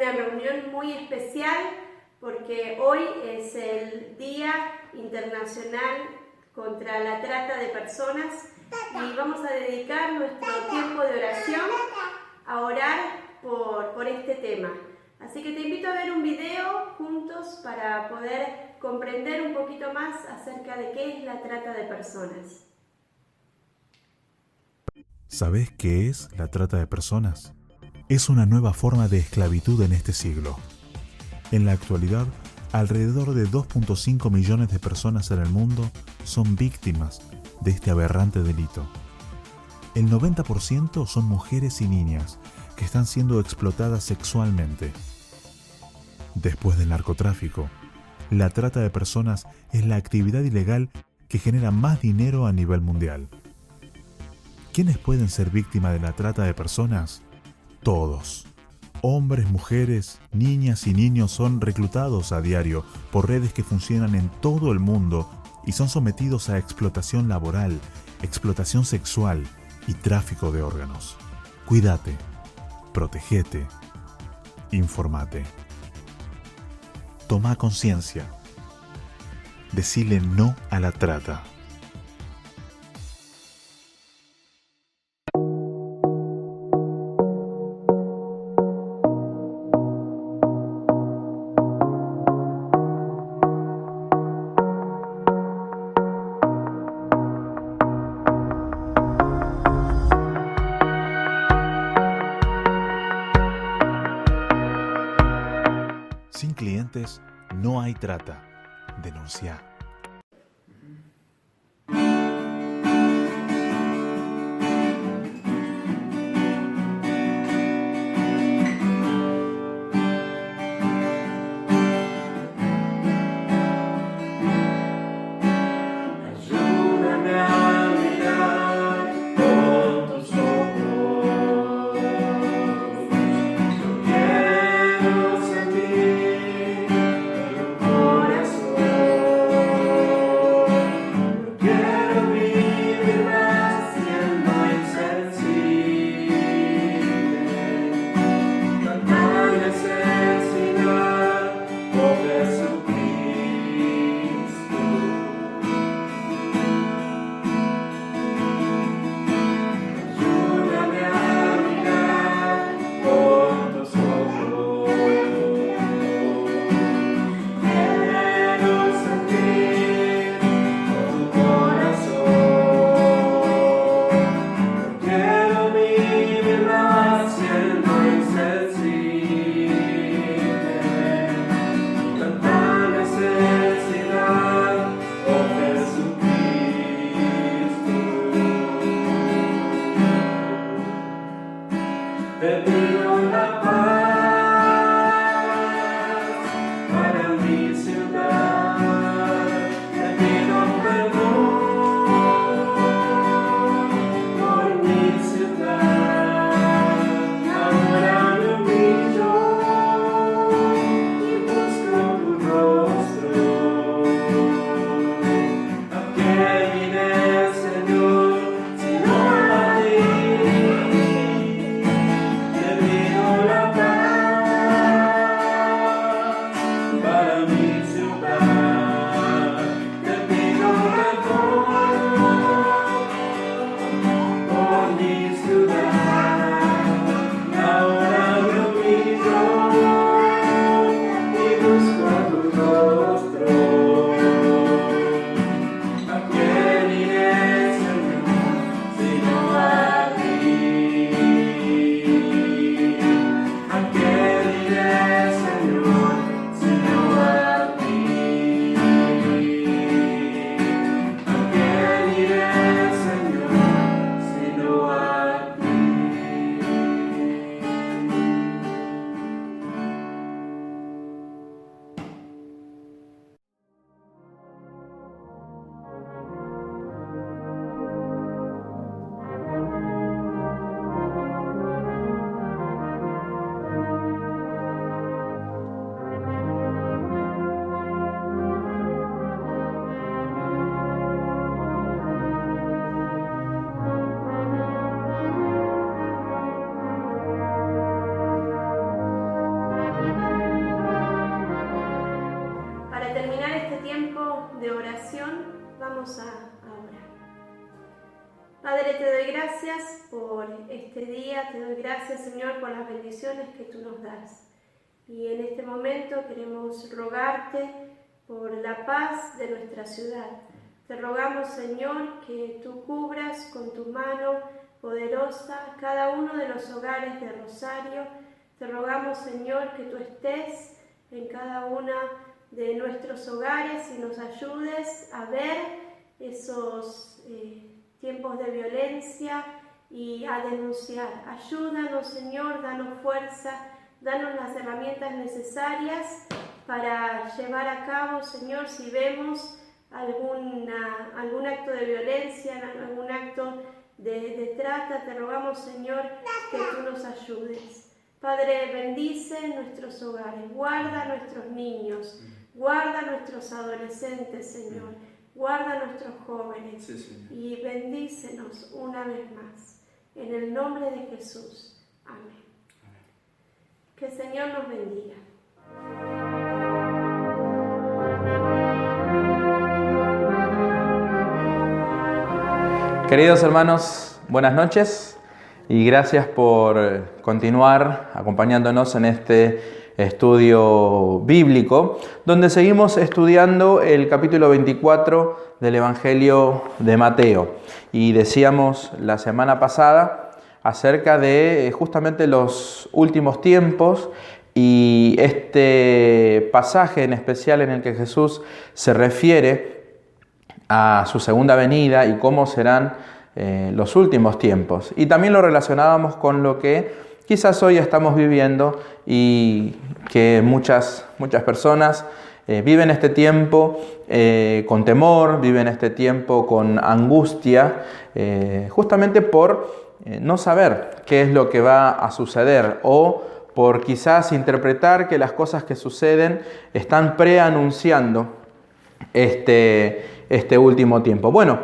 una reunión muy especial porque hoy es el Día Internacional contra la Trata de Personas y vamos a dedicar nuestro tiempo de oración a orar por este tema. Así que te invito a ver un video juntos para poder comprender un poquito más acerca de qué es la trata de personas. ¿Sabés qué es la trata de personas? Es una nueva forma de esclavitud en este siglo. En la actualidad, alrededor de 2.5 millones de personas en el mundo son víctimas de este aberrante delito. El 90% son mujeres y niñas que están siendo explotadas sexualmente. Después del narcotráfico, la trata de personas es la actividad ilegal que genera más dinero a nivel mundial. ¿Quiénes pueden ser víctimas de la trata de personas? Todos. Hombres, mujeres, niñas y niños son reclutados a diario por redes que funcionan en todo el mundo y son sometidos a explotación laboral, explotación sexual y tráfico de órganos. Cuídate, protegete, informate. Toma conciencia. Decile no a la trata. Sin clientes no hay trata. Denuncia. Te pido la paz para mi ciudad, te pido perdón por mi ciudad. Ahora me humillo y busco tu rostro. ¿A qué iré, Señor, si no a ti? Vamos a orar. Padre, te doy gracias por este día, te doy gracias, Señor, por las bendiciones que tú nos das. Y en este momento queremos rogarte por la paz de nuestra ciudad. Te rogamos, Señor, que tú cubras con tu mano poderosa cada uno de los hogares de Rosario. Te rogamos, Señor, que tú estés en cada una de nuestros hogares y nos ayudes a ver esos tiempos de violencia y a denunciar. Ayúdanos, Señor, danos fuerza, danos las herramientas necesarias para llevar a cabo, Señor, si vemos algún acto de violencia, algún acto de trata, te rogamos, Señor, que tú nos ayudes. Padre, bendice nuestros hogares, guarda a nuestros niños, guarda a nuestros adolescentes, Señor, guarda a nuestros jóvenes, Sí, y bendícenos una vez más. En el nombre de Jesús. Amén. Que el Señor nos bendiga. Queridos hermanos, buenas noches y gracias por continuar acompañándonos en este estudio bíblico, donde seguimos estudiando el capítulo 24 del Evangelio de Mateo. Y decíamos la semana pasada acerca de justamente los últimos tiempos y este pasaje en especial en el que Jesús se refiere a su segunda venida y cómo serán los últimos tiempos. Y también lo relacionábamos con lo que quizás hoy estamos viviendo y que muchas personas viven este tiempo con temor, viven este tiempo con angustia, justamente por no saber qué es lo que va a suceder o por quizás interpretar que las cosas que suceden están preanunciando este último tiempo. Bueno,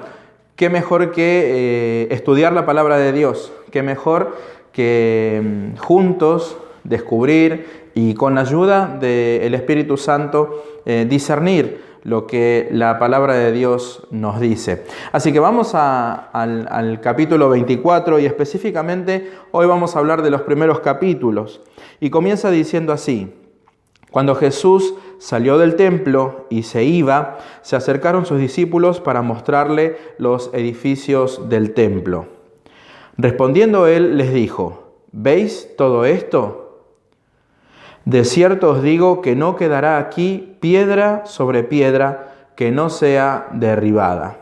qué mejor que estudiar la palabra de Dios, qué mejor que juntos descubrir y con la ayuda del Espíritu Santo discernir lo que la palabra de Dios nos dice. Así que vamos al capítulo 24 y específicamente hoy vamos a hablar de los primeros capítulos. Y comienza diciendo así: cuando Jesús salió del templo y se iba, se acercaron sus discípulos para mostrarle los edificios del templo. Respondiendo él, les dijo: ¿veis todo esto? De cierto os digo que no quedará aquí piedra sobre piedra que no sea derribada.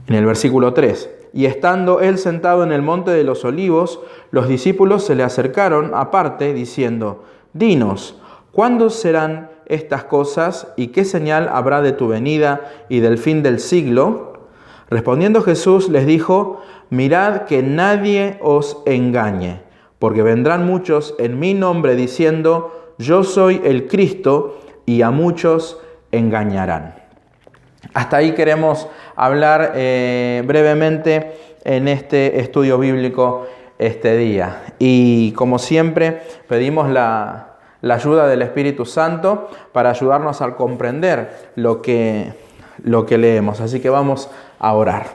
En el versículo 3. Y estando él sentado en el monte de los olivos, los discípulos se le acercaron aparte, diciendo: Dinos, ¿cuándo serán estas cosas y qué señal habrá de tu venida y del fin del siglo? Respondiendo Jesús les dijo: Mirad que nadie os engañe, porque vendrán muchos en mi nombre diciendo: Yo soy el Cristo, y a muchos engañarán. Hasta ahí queremos hablar brevemente en este estudio bíblico este día. Y como siempre, pedimos la ayuda del Espíritu Santo para ayudarnos a comprender lo que leemos. Así que vamos a orar.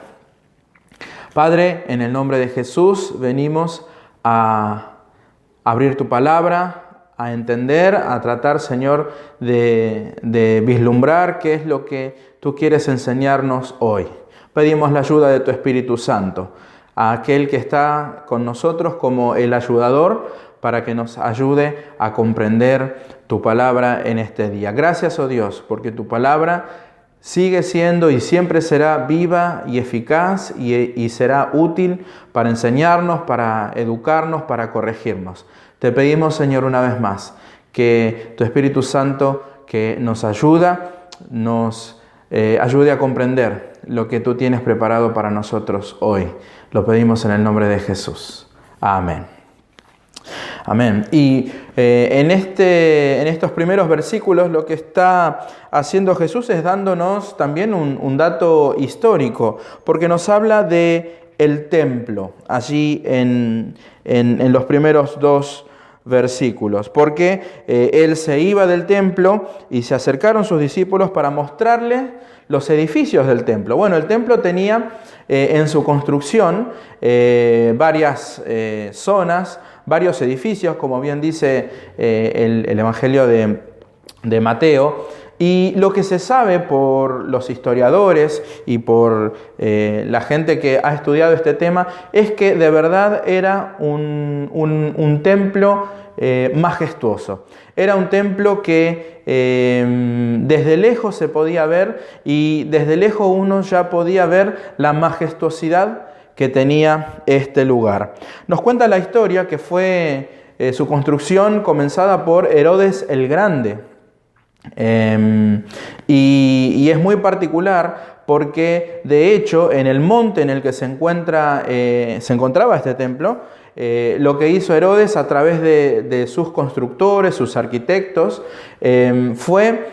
Padre, en el nombre de Jesús, venimos a abrir tu palabra, a entender, a tratar, Señor, de vislumbrar qué es lo que tú quieres enseñarnos hoy. Pedimos la ayuda de tu Espíritu Santo, a aquel que está con nosotros como el ayudador, para que nos ayude a comprender tu palabra en este día. Gracias, oh Dios, porque tu palabra sigue siendo y siempre será viva y eficaz y será útil para enseñarnos, para educarnos, para corregirnos. Te pedimos, Señor, una vez más, que tu Espíritu Santo, que nos ayuda, nos ayude a comprender lo que tú tienes preparado para nosotros hoy. Lo pedimos en el nombre de Jesús. Amén. Amén. Y en estos primeros versículos lo que está haciendo Jesús es dándonos también un dato histórico, porque nos habla de el templo, allí en los primeros dos versículos, porque él se iba del templo y se acercaron sus discípulos para mostrarle los edificios del templo. Bueno, el templo tenía en su construcción varias zonas, varios edificios, como bien dice el Evangelio de Mateo. Y lo que se sabe por los historiadores y por la gente que ha estudiado este tema es que de verdad era un templo majestuoso. Era un templo que desde lejos se podía ver, y desde lejos uno ya podía ver la majestuosidad que tenía este lugar. Nos cuenta la historia que fue su construcción comenzada por Herodes el Grande. Y es muy particular porque de hecho en el monte en el que se encontraba este templo, lo que hizo Herodes a través de sus constructores, sus arquitectos, fue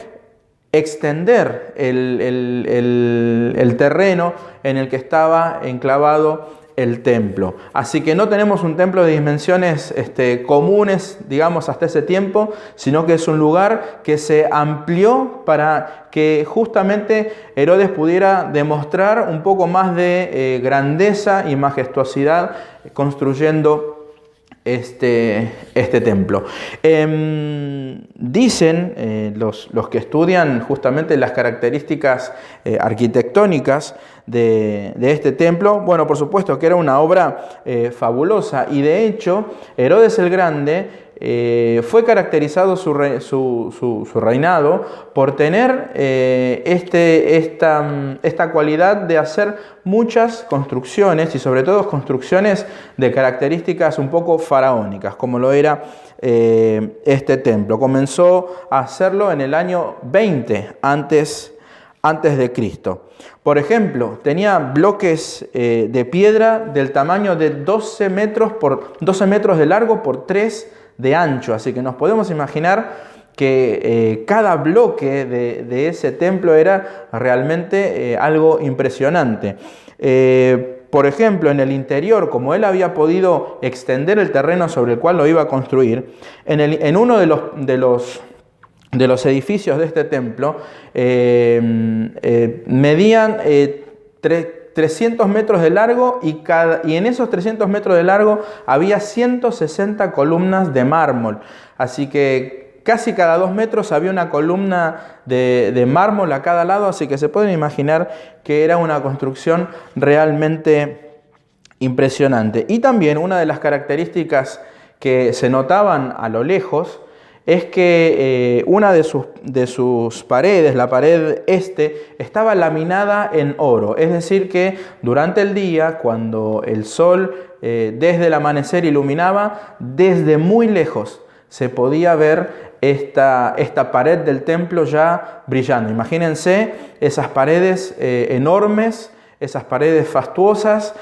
extender el terreno en el que estaba enclavado el templo. Así que no tenemos un templo de dimensiones comunes, digamos, hasta ese tiempo, sino que es un lugar que se amplió para que justamente Herodes pudiera demostrar un poco más de grandeza y majestuosidad construyendo este templo. Dicen los que estudian justamente las características arquitectónicas de este templo, bueno, por supuesto que era una obra fabulosa, y de hecho Herodes el Grande fue caracterizado su reinado por tener esta cualidad de hacer muchas construcciones, y sobre todo construcciones de características un poco faraónicas, como lo era este templo. Comenzó a hacerlo en el año 20 antes de Cristo. Por ejemplo, tenía bloques de piedra del tamaño de 12 metros de largo por 3 de ancho. Así que nos podemos imaginar que cada bloque de ese templo era realmente algo impresionante. Por ejemplo, en el interior, como él había podido extender el terreno sobre el cual lo iba a construir, en uno de los edificios de este templo medían 300 metros de largo, y en esos 300 metros de largo había 160 columnas de mármol. Así que casi cada 2 metros había una columna de mármol a cada lado, así que se pueden imaginar que era una construcción realmente impresionante. Y también una de las características que se notaban a lo lejos es que una de sus paredes, la pared estaba laminada en oro. Es decir que durante el día, cuando el sol desde el amanecer iluminaba, desde muy lejos se podía ver esta pared del templo ya brillando. Imagínense esas paredes enormes, esas paredes fastuosas,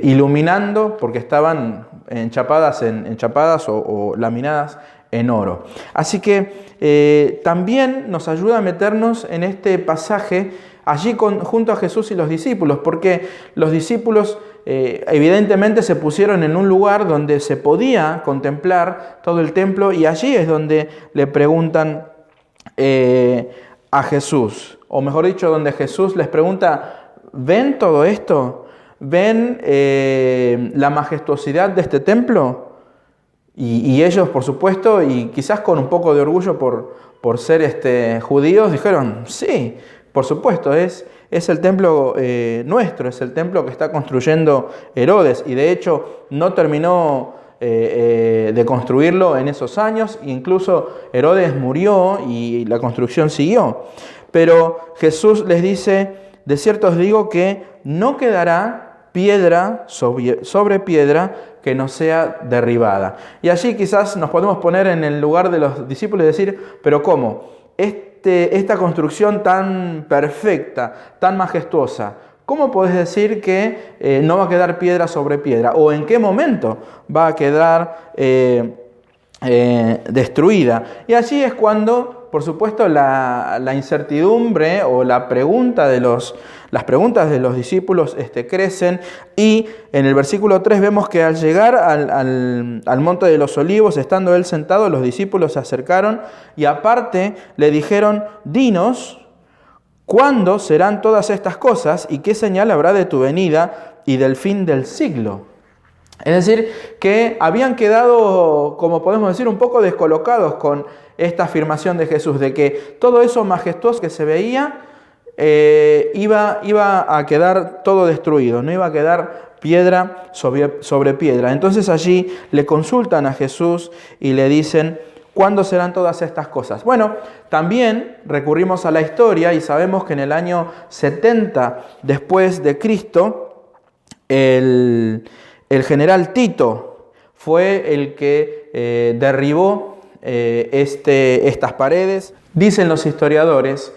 iluminando, porque estaban enchapadas o laminadas en oro. Así que también nos ayuda a meternos en este pasaje allí junto a Jesús y los discípulos, porque los discípulos evidentemente se pusieron en un lugar donde se podía contemplar todo el templo, y allí es donde le preguntan a Jesús, o mejor dicho, donde Jesús les pregunta: ¿ven todo esto? ¿Ven la majestuosidad de este templo? Y ellos, por supuesto, y quizás con un poco de orgullo por ser judíos, dijeron: sí, por supuesto, es el templo nuestro, es el templo que está construyendo Herodes. Y de hecho no terminó de construirlo en esos años, incluso Herodes murió y la construcción siguió. Pero Jesús les dice: de cierto os digo que no quedará piedra sobre piedra que no sea derribada. Y allí quizás nos podemos poner en el lugar de los discípulos y decir: pero ¿cómo? Esta construcción tan perfecta, tan majestuosa, ¿cómo podés decir que no va a quedar piedra sobre piedra? ¿O en qué momento va a quedar destruida? Y allí es cuando por supuesto, la incertidumbre o las preguntas de los discípulos crecen, y en el versículo 3 vemos que al llegar al monte de los olivos, estando él sentado, los discípulos se acercaron y aparte le dijeron: dinos, ¿cuándo serán todas estas cosas y qué señal habrá de tu venida y del fin del siglo? Es decir, que habían quedado, como podemos decir, un poco descolocados con esta afirmación de Jesús, de que todo eso majestuoso que se veía iba a quedar todo destruido, no iba a quedar piedra sobre piedra. Entonces allí le consultan a Jesús y le dicen: ¿cuándo serán todas estas cosas? Bueno, también recurrimos a la historia y sabemos que en el año 70 después de Cristo, el general Tito fue el que derribó estas paredes. Dicen los historiadores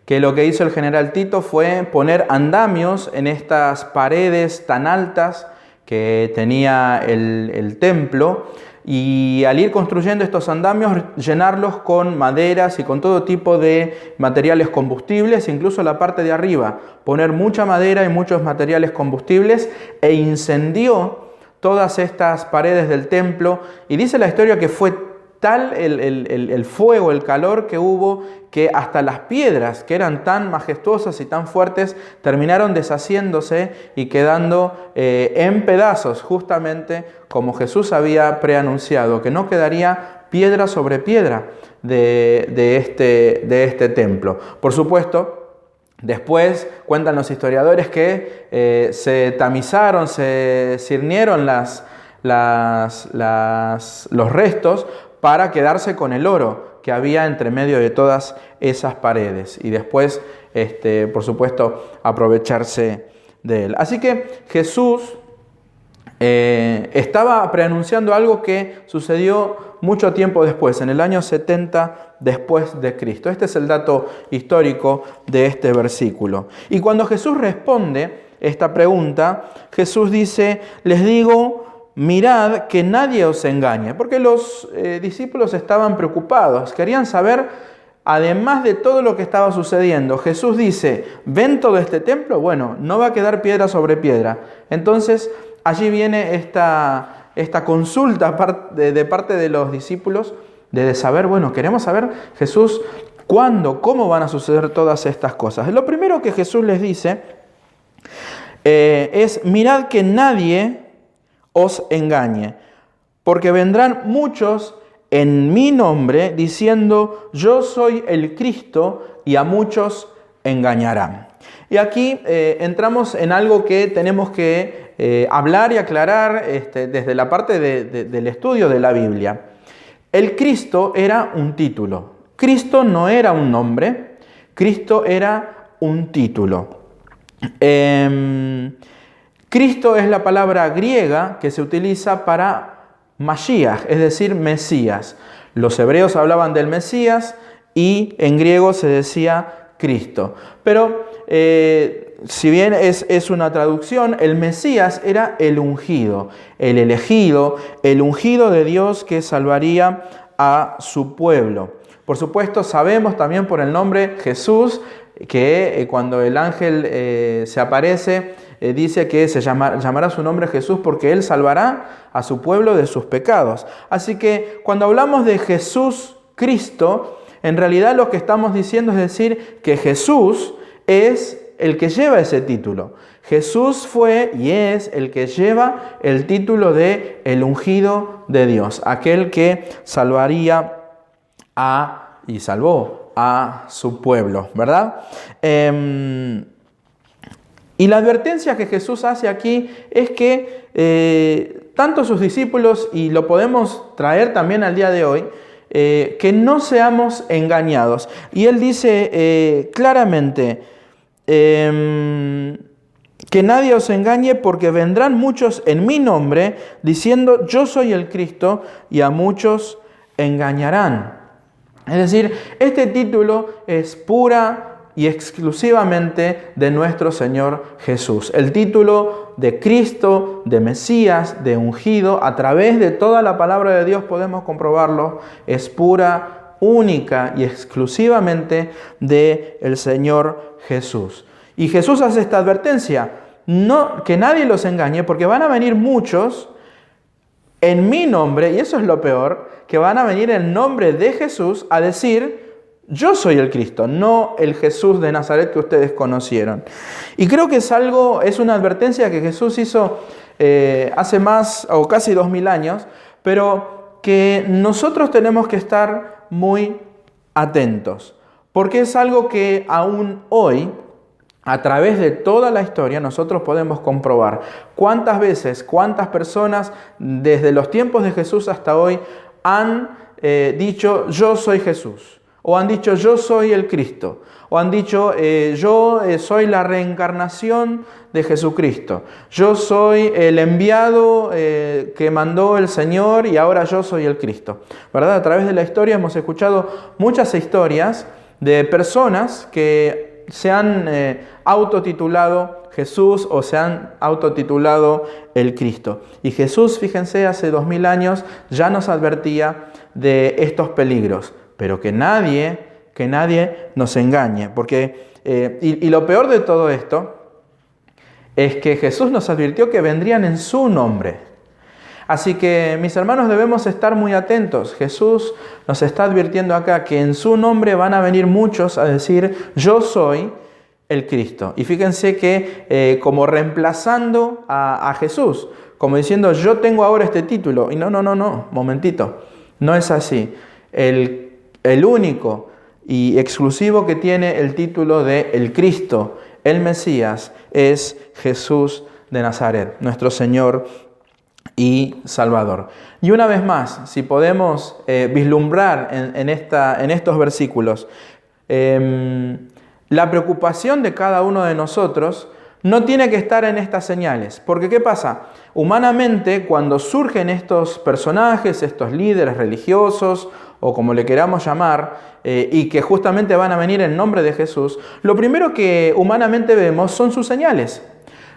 que lo que hizo el general Tito fue poner andamios en estas paredes tan altas que tenía el templo, y al ir construyendo estos andamios, llenarlos con maderas y con todo tipo de materiales combustibles, incluso la parte de arriba, poner mucha madera y muchos materiales combustibles, e incendió todas estas paredes del templo. Y dice la historia que fue tal el fuego, el calor que hubo, que hasta las piedras, que eran tan majestuosas y tan fuertes, terminaron deshaciéndose y quedando en pedazos, justamente como Jesús había preanunciado, que no quedaría piedra sobre piedra de este templo. Por supuesto, después cuentan los historiadores que se tamizaron, se cirnieron los restos para quedarse con el oro que había entre medio de todas esas paredes, y después, por supuesto, aprovecharse de él. Así que Jesús estaba preanunciando algo que sucedió mucho tiempo después, en el año 70 después de Cristo. Este es el dato histórico de este versículo. Y cuando Jesús responde esta pregunta, Jesús dice: les digo, mirad que nadie os engañe, porque los discípulos estaban preocupados, querían saber, además de todo lo que estaba sucediendo. Jesús dice: ¿ven todo este templo? Bueno, no va a quedar piedra sobre piedra. Entonces, allí viene esta consulta de parte de los discípulos, de saber, bueno, queremos saber, Jesús, ¿cuándo, cómo van a suceder todas estas cosas? Lo primero que Jesús les dice es: mirad que nadie os engañe, porque vendrán muchos en mi nombre diciendo: yo soy el Cristo, y a muchos engañarán. Y aquí entramos en algo que tenemos que hablar y aclarar desde la parte del estudio de la Biblia. El Cristo era un título. Cristo no era un nombre, Cristo era un título. Cristo es la palabra griega que se utiliza para Mashiach, es decir, Mesías. Los hebreos hablaban del Mesías y en griego se decía Cristo. Pero si bien es una traducción, el Mesías era el ungido, el elegido, el ungido de Dios que salvaría a su pueblo. Por supuesto, sabemos también por el nombre Jesús que cuando el ángel se aparece, dice que llamará su nombre Jesús, porque Él salvará a su pueblo de sus pecados. Así que cuando hablamos de Jesús Cristo, en realidad lo que estamos diciendo es decir que Jesús es el que lleva ese título. Jesús fue y es el que lleva el título de el ungido de Dios, aquel que salvaría y salvó a su pueblo, ¿verdad? Y la advertencia que Jesús hace aquí es que tanto sus discípulos, y lo podemos traer también al día de hoy, que no seamos engañados. Y Él dice claramente que nadie os engañe, porque vendrán muchos en mi nombre diciendo: yo soy el Cristo, y a muchos engañarán. Es decir, este título es pura y exclusivamente de nuestro Señor Jesús. El título de Cristo, de Mesías, de ungido, a través de toda la palabra de Dios podemos comprobarlo, es pura, única y exclusivamente del Señor Jesús. Y Jesús hace esta advertencia, no, que nadie los engañe, porque van a venir muchos en mi nombre, y eso es lo peor, que van a venir en nombre de Jesús a decir, yo soy el Cristo, no el Jesús de Nazaret que ustedes conocieron. Y creo que es una advertencia que Jesús hizo hace más o casi 2000 años, pero que nosotros tenemos que estar muy atentos, porque es algo que aún hoy, a través de toda la historia, nosotros podemos comprobar cuántas veces, cuántas personas desde los tiempos de Jesús hasta hoy han dicho, yo soy Jesús, o han dicho, yo soy el Cristo, o han dicho, yo soy la reencarnación de Jesucristo, yo soy el enviado que mandó el Señor y ahora yo soy el Cristo. ¿Verdad? A través de la historia hemos escuchado muchas historias de personas que se han autotitulado Jesús o se han autotitulado el Cristo. Y Jesús, fíjense, hace 2000 años ya nos advertía de estos peligros, pero que nadie nos engañe, porque y lo peor de todo esto es que Jesús nos advirtió que vendrían en su nombre. Así que, mis hermanos, debemos estar muy atentos. Jesús nos está advirtiendo acá que en su nombre van a venir muchos a decir, yo soy el Cristo. Y fíjense que como reemplazando a Jesús, como diciendo, yo tengo ahora este título. Y no, momentito, no es así. El único y exclusivo que tiene el título de el Cristo, el Mesías, es Jesús de Nazaret, nuestro Señor y Salvador. Y una vez más, si podemos vislumbrar en estos versículos, la preocupación de cada uno de nosotros no tiene que estar en estas señales. Porque ¿qué pasa? Humanamente, cuando surgen estos personajes, estos líderes religiosos, o como le queramos llamar, y que justamente van a venir en nombre de Jesús, lo primero que humanamente vemos son sus señales.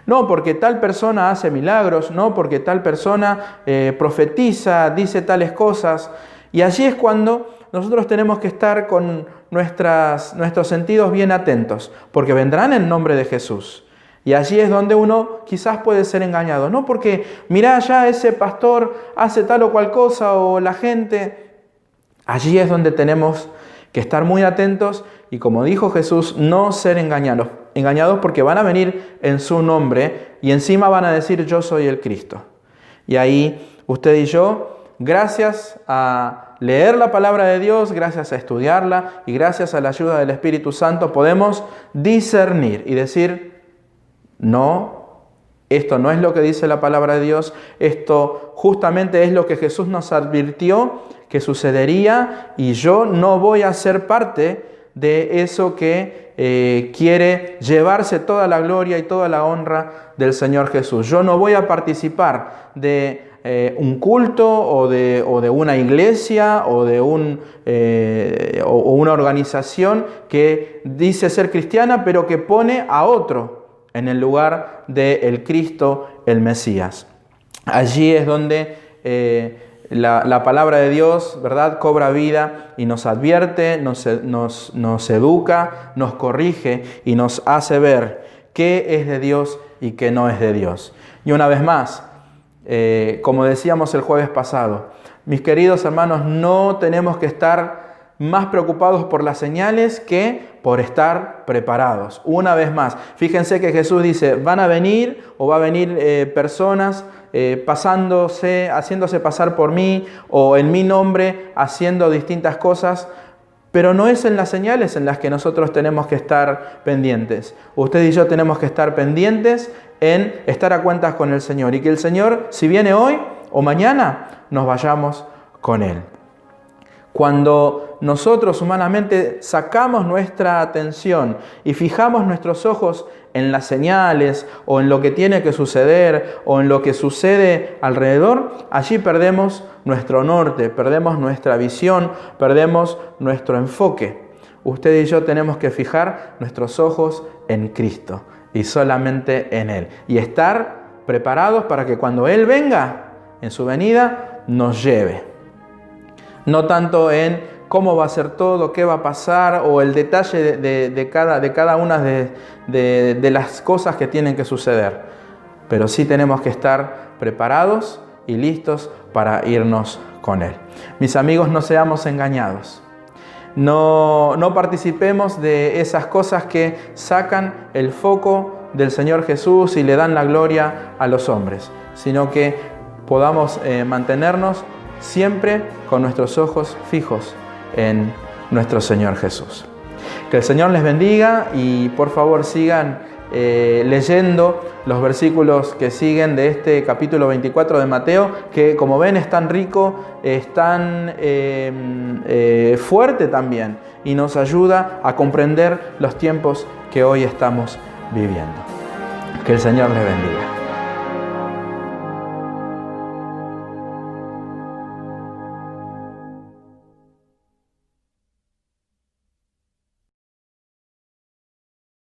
No porque tal persona hace milagros, no porque tal persona profetiza, dice tales cosas. Y allí es cuando nosotros tenemos que estar con nuestros sentidos bien atentos, porque vendrán en nombre de Jesús. Y allí es donde uno quizás puede ser engañado. No porque, mirá, ya ese pastor hace tal o cual cosa, o la gente. Allí es donde tenemos que estar muy atentos y, como dijo Jesús, no ser engañados porque van a venir en su nombre y encima van a decir, yo soy el Cristo. Y ahí usted y yo, gracias a leer la palabra de Dios, gracias a estudiarla y gracias a la ayuda del Espíritu Santo, podemos discernir y decir, no, esto no es lo que dice la palabra de Dios, esto justamente es lo que Jesús nos advirtió que sucedería y yo no voy a ser parte de eso que quiere llevarse toda la gloria y toda la honra del Señor Jesús. Yo no voy a participar de un culto o de una iglesia o de una organización que dice ser cristiana pero que pone a otro en el lugar del Cristo, el Mesías. Allí es donde la palabra de Dios, ¿verdad?, cobra vida y nos advierte, nos educa, nos corrige y nos hace ver qué es de Dios y qué no es de Dios. Y una vez más, como decíamos el jueves pasado, mis queridos hermanos, no tenemos que estar más preocupados por las señales que por estar preparados. Una vez más, fíjense que Jesús dice, van a venir o va a venir personas haciéndose pasar por mí o en mi nombre, haciendo distintas cosas, pero no es en las señales en las que nosotros tenemos que estar pendientes. Usted y yo tenemos que estar pendientes en estar a cuentas con el Señor y que el Señor, si viene hoy o mañana, nos vayamos con Él. Cuando nosotros humanamente sacamos nuestra atención y fijamos nuestros ojos en las señales o en lo que tiene que suceder o en lo que sucede alrededor, allí perdemos nuestro norte, perdemos nuestra visión, perdemos nuestro enfoque. Usted y yo tenemos que fijar nuestros ojos en Cristo y solamente en Él. Y estar preparados para que cuando Él venga, en su venida, nos lleve. No tanto en cómo va a ser todo, qué va a pasar o el detalle de cada una de las cosas que tienen que suceder. Pero sí tenemos que estar preparados y listos para irnos con Él. Mis amigos, no seamos engañados. No participemos de esas cosas que sacan el foco del Señor Jesús y le dan la gloria a los hombres, sino que podamos mantenernos siempre con nuestros ojos fijos en nuestro Señor Jesús. Que el Señor les bendiga y por favor sigan leyendo los versículos que siguen de este capítulo 24 de Mateo, que como ven es tan rico, es tan fuerte también y nos ayuda a comprender los tiempos que hoy estamos viviendo. Que el Señor les bendiga.